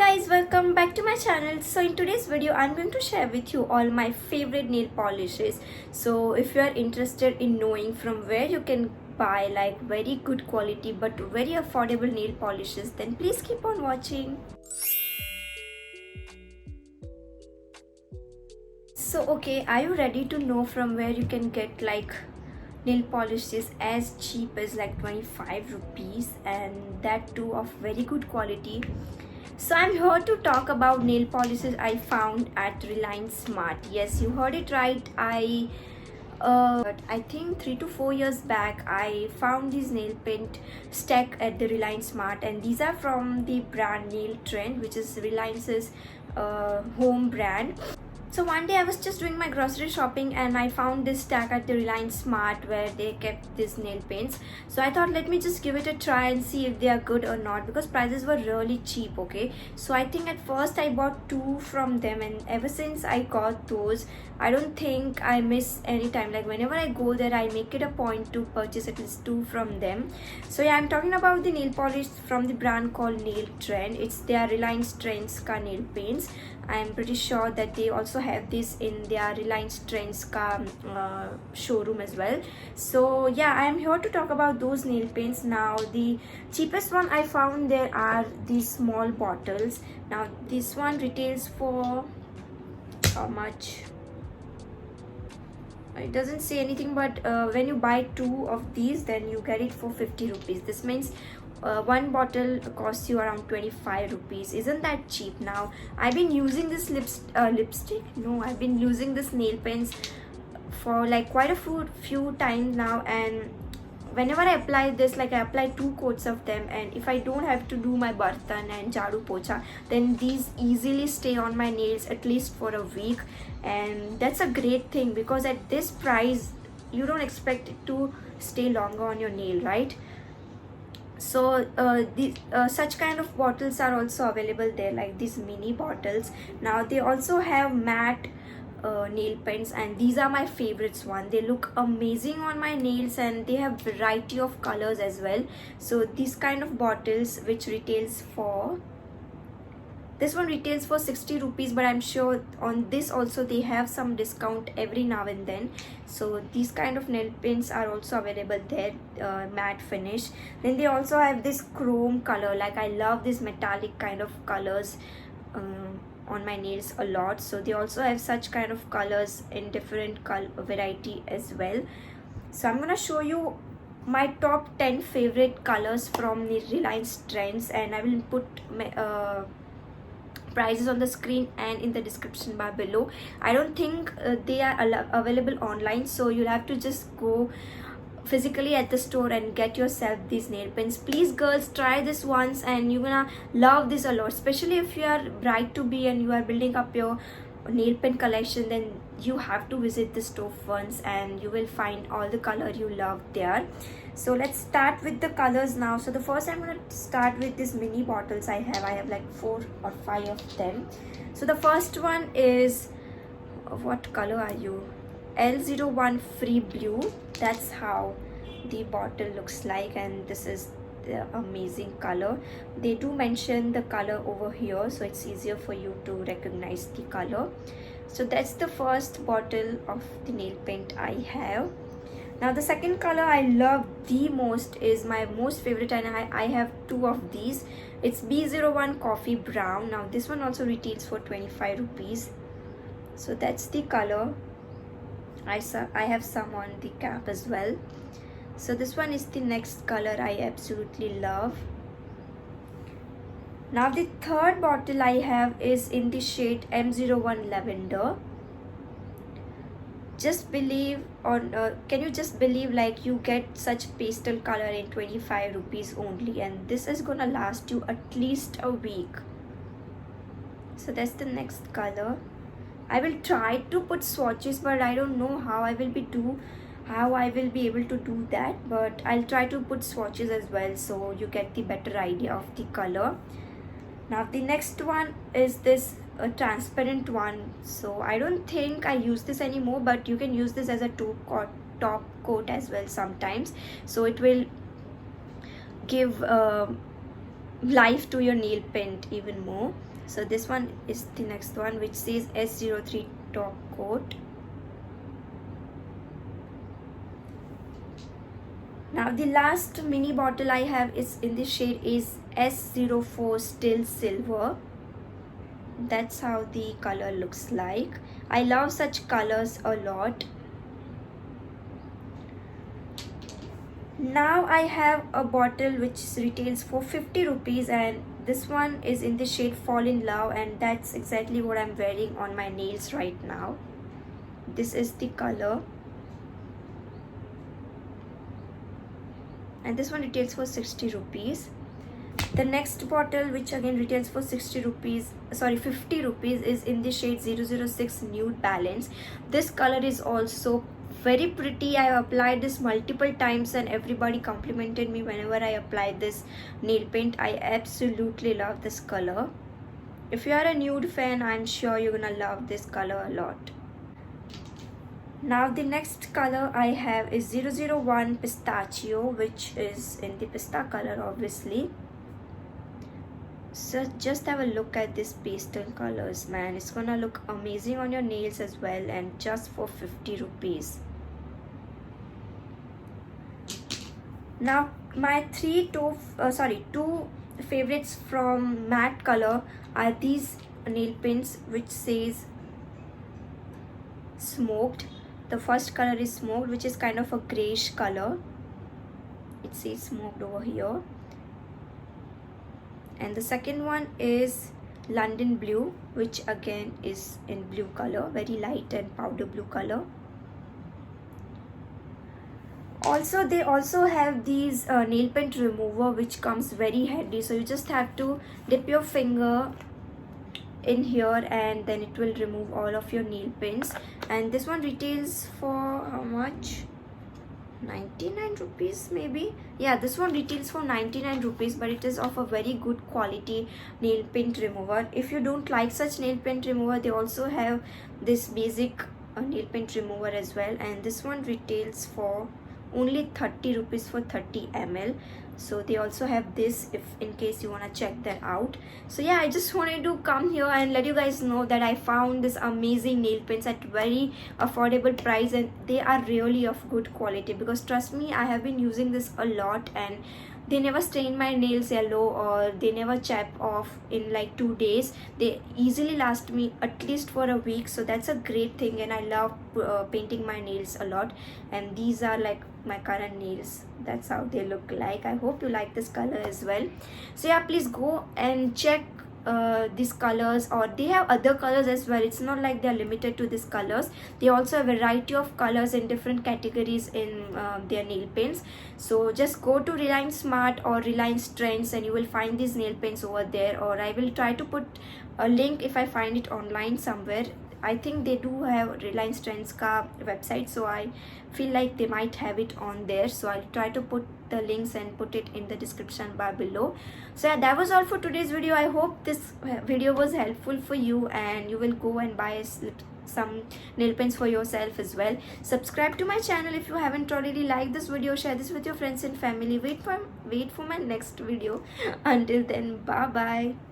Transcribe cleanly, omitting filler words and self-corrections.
guys, welcome back to my channel. So in today's video I'm going to share with you all my favorite nail polishes. So if you are interested in knowing from where you can buy like very good quality but very affordable nail polishes, then please keep on watching. So okay, are you ready to know from where you can get like nail polishes as cheap as like 25 rupees and that too of very good quality? So I'm here to talk about nail polishes I found at Reliance Smart. Yes, you heard it right. I think 3 to 4 years back I found these nail paint stack at the Reliance Smart, and these are from the brand Nail Trend, which is Reliance's home brand. So one day I was just doing my grocery shopping and I found this stack at the Reliance Smart where they kept these nail paints. So I thought let me just give it a try and see if they are good or not, because prices were really cheap. Okay, so I think at first I bought two from them, and ever since I got those, I don't think I miss any time. Like whenever I go there I make it a point to purchase at least two from them. So yeah, I'm talking about the nail polish from the brand called Nail Trend. It's their Reliance Trends Ka nail paints. I'm pretty sure that they also have this in their Reliance Trends Ka showroom as well. So yeah, I am here to talk about those nail paints. Now the cheapest one I found there are these small bottles. Now this one retails for how much? It doesn't say anything, but when you buy two of these then you get it for 50 rupees. This means one bottle costs you around 25 rupees. Isn't that cheap? Now I've been using this lipstick, no, I've been using this nail pens for like quite a few times now, and whenever I apply this, like I apply 2 coats of them, and if I don't have to do my bartan and jadu pocha, then these easily stay on my nails at least for a week. And that's a great thing, because at this price you don't expect it to stay longer on your nail, right? So such kind of bottles are also available there, like these mini bottles. Now they also have matte nail paints, and these are my favorites one. They look amazing on my nails and they have variety of colors as well. So these kind of bottles, which retails for, this one retails for 60 rupees, but I'm sure on this also they have some discount every now and then. So these kind of nail paints are also available there, matte finish. Then they also have this chrome color. Like I love this metallic kind of colors on my nails a lot. So they also have such kind of colors in different color variety as well. So I'm gonna show you my top 10 favorite colors from the Reliance Trends, and I will put my prices on the screen and in the description bar below. I don't think they are available online, so you'll have to just go physically at the store and get yourself these nail pens. Please girls, try this once and you're gonna love this a lot, especially if you are bride to be and you are building up your nail pen collection. Then you have to visit the store once and you will find all the color you love there. So let's start with the colors now. So the first I'm going to start with these mini bottles I have like 4 or 5 of them. So the first one is, what color are you? L01 Free Blue. That's how the bottle looks like, and this is the amazing color. They do mention the color over here, so it's easier for you to recognize the color. So that's the first bottle of the nail paint I have. Now the second color I love the most is my most favorite, and I have 2 of these. It's B01 Coffee Brown. Now this one also retails for 25 rupees. So that's the color. I have some on the cap as well. So this one is the next color I absolutely love. Now the third bottle I have is in the shade M01 Lavender. Just believe, or can you just believe, like you get such pastel color in 25 rupees only, and this is gonna last you at least a week. So that's the next color. I will try to put swatches, but I don't know how I will be able to do that, but I'll try to put swatches as well so you get the better idea of the color. Now the next one is this transparent one. So I don't think I use this anymore, but you can use this as a top coat as well sometimes. So it will give life to your nail paint even more. So this one is the next one, which says S03 top coat. Now the last mini bottle I have is in the shade is S04 still silver. That's how the color looks like. I love such colors a lot. Now I have a bottle which retails for 50 rupees, and this one is in the shade Fall in Love, and that's exactly what I'm wearing on my nails right now. This is the color, and this one retails for 60 rupees. The next bottle, which again retails for 50 rupees, is in the shade 006 Nude Balance. This color is also very pretty. I have applied this multiple times and everybody complimented me whenever I applied this nail paint. I absolutely love this color. If you are a nude fan, I'm sure you're gonna love this color a lot. Now the next color I have is 001 Pistachio, which is in the pista color obviously. So just have a look at these pastel colors, man. It's gonna look amazing on your nails as well, and just for 50 rupees. Now my two favorites from matte color are these nail pins which says smoked. The first color is smoked, which is kind of a grayish color. It says smoked over here. And the second one is London Blue, which again is in blue color, very light and powder blue color. Also, they also have these nail paint remover, which comes very handy. So you just have to dip your finger in here and then it will remove all of your nail paints. And this one retails for how much? 99 rupees maybe. Yeah, this one retails for 99 rupees, but it is of a very good quality nail paint remover. If you don't like such nail paint remover, they also have this basic nail paint remover as well, and this one retails for only 30 rupees for 30 ml. So they also have this, if in case you want to check that out. So yeah, I just wanted to come here and let you guys know that I found this amazing nail paints at very affordable price, and they are really of good quality, because trust me, I have been using this a lot and they never stain my nails yellow or they never chap off in like 2 days. They easily last me at least for a week, so that's a great thing. And I love painting my nails a lot, and these are like my current nails. That's how they look like. I hope you like this color as well. So yeah, please go and check these colors, or they have other colors as well. It's not like they're limited to these colors. They also have a variety of colors in different categories in their nail paints. So just go to Reliance Smart or Reliance Trends and you will find these nail paints over there, or I will try to put a link if I find it online somewhere. I think they do have Reliance Trends ka website, so I feel like they might have it on there. So I'll try to put the links and put it in the description bar below. So yeah, that was all for today's video. I hope this video was helpful for you and you will go and buy some nail paints for yourself as well. Subscribe to my channel if you haven't already. Like this video, share this with your friends and family. Wait for my next video. Until then, bye bye.